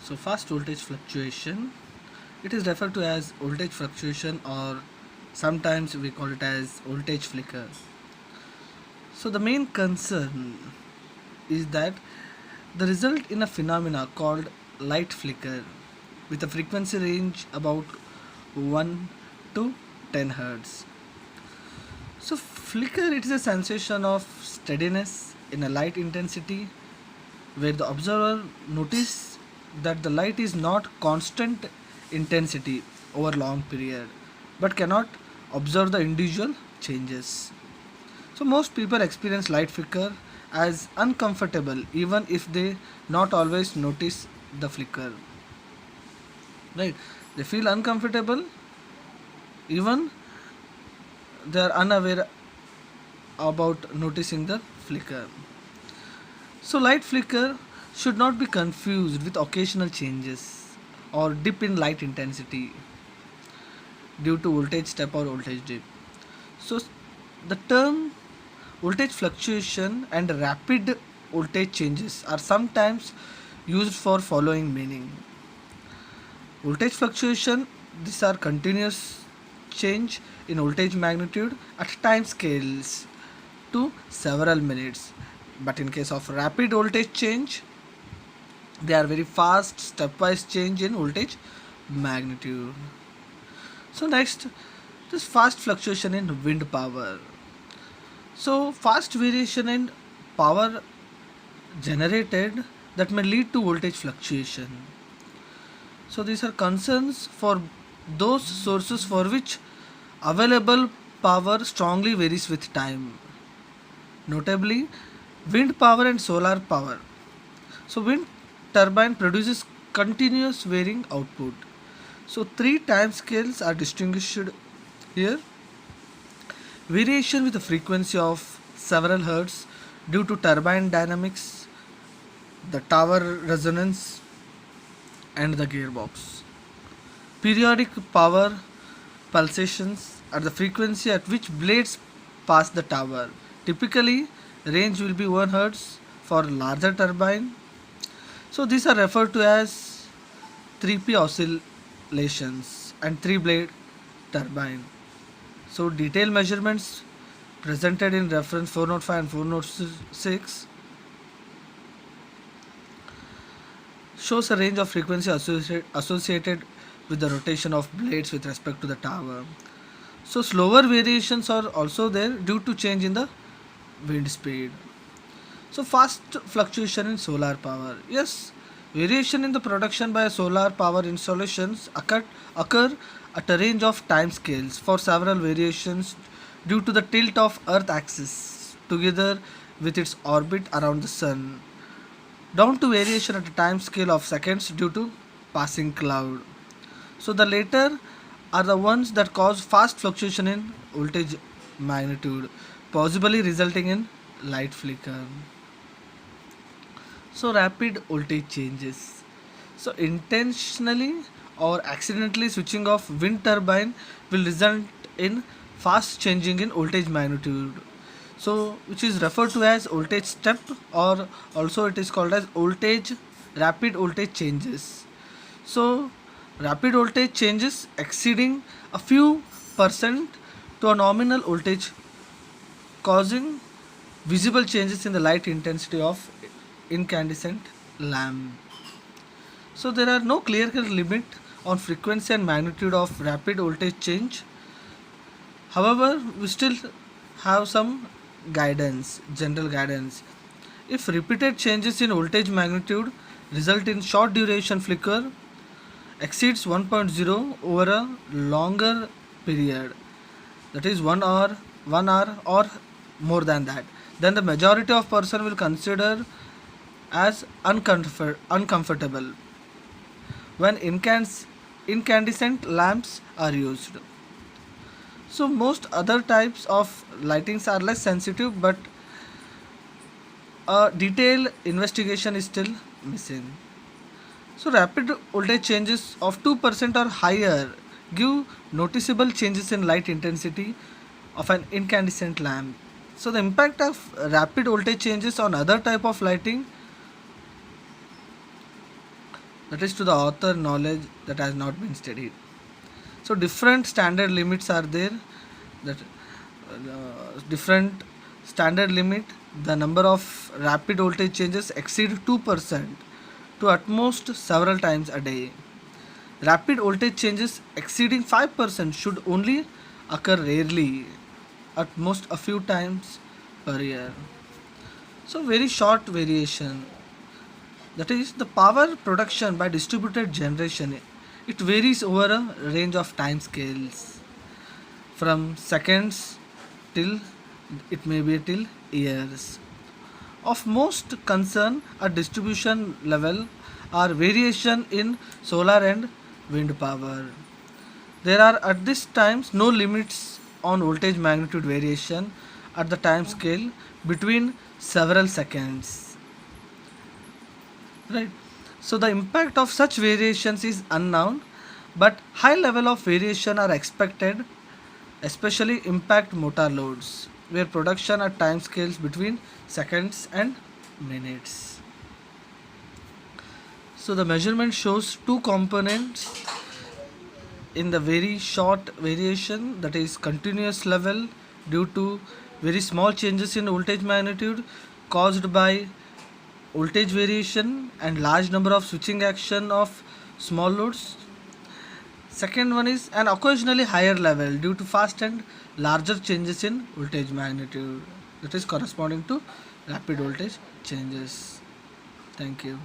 So fast voltage fluctuation, it is referred to as voltage fluctuation, or sometimes we call it as voltage flicker. So the main concern is that the result in a phenomena called light flicker with a frequency range about 1 to 10 hertz. So flicker, it is a sensation of steadiness in a light intensity where the observer notice that the light is not constant intensity over long period but cannot observe the individual changes. So most people experience light flicker as uncomfortable even if they not always notice the flicker. Right? They feel uncomfortable even they are unaware about noticing the flicker. So light flicker should not be confused with occasional changes or dip in light intensity due to voltage step or voltage dip. So the term voltage fluctuation and rapid voltage changes are sometimes used for following meaning. Voltage fluctuation, these are continuous change in voltage magnitude at time scales to several minutes. But in case of rapid voltage change, they are very fast stepwise change in voltage magnitude. So next, this fast fluctuation in wind power. So fast variation in power generated that may lead to voltage fluctuation. So these are concerns for those sources for which available power strongly varies with time. Notably, wind power and solar power. So wind turbine produces continuous varying output. So three time scales are distinguished here. Variation with a frequency of several hertz due to turbine dynamics, the tower resonance, and the gearbox. Periodic power pulsations are the frequency at which blades pass the tower. Typically, range will be 1 hertz for larger turbine. So these are referred to as 3P oscillations and 3 blade turbine. So detailed measurements presented in reference 405 and 406 shows a range of frequency associated with the rotation of blades with respect to the tower. So slower variations are also there due to change in the wind speed. So fast fluctuation in solar power. Yes, variation in the production by solar power installations occur at a range of time scales for several variations due to the tilt of Earth axis together with its orbit around the sun, down to variation at a time scale of seconds due to passing cloud. So the latter are the ones that cause fast fluctuation in voltage magnitude, possibly resulting in light flicker. So rapid voltage changes. So intentionally or accidentally switching off wind turbine will result in fast changing in voltage magnitude. So which is referred to as voltage step, or also it is called as voltage rapid voltage changes. So rapid voltage changes exceeding a few percent to a nominal voltage causing visible changes in the light intensity of incandescent lamp. So there are no clear-cut limit on frequency and magnitude of rapid voltage change. However, we still have some guidance, general guidance. If repeated changes in voltage magnitude result in short duration flicker exceeds 1.0 over a longer period, that is 1 hour or more than that, then the majority of person will consider as uncomfortable when incandescent lamps are used. So most other types of lightings are less sensitive, but a detailed investigation is still missing. So rapid voltage changes of 2% or higher give noticeable changes in light intensity of an incandescent lamp. So the impact of rapid voltage changes on other type of lighting that is to the author knowledge that has not been studied. So different standard limits are there, that different standard limit, the number of rapid voltage changes exceed 2% to at most several times a day. Rapid voltage changes exceeding 5% should only occur rarely, at most a few times per year. So very short variation, that is the power production by distributed generation, it varies over a range of time scales from seconds till it may be till years. Of most concern at distribution level are variation in solar and wind power. There are at this times no limits on voltage magnitude variation at the time scale between several seconds. Right. So the impact of such variations is unknown, but high level of variation are expected, especially impact motor loads, where production at time scales between seconds and minutes. So the measurement shows two components in the very short variation, that is continuous level due to very small changes in voltage magnitude caused by voltage variation and large number of switching action of small loads. Second one is an occasionally higher level due to fast and larger changes in voltage magnitude, that is corresponding to rapid voltage changes. Thank you.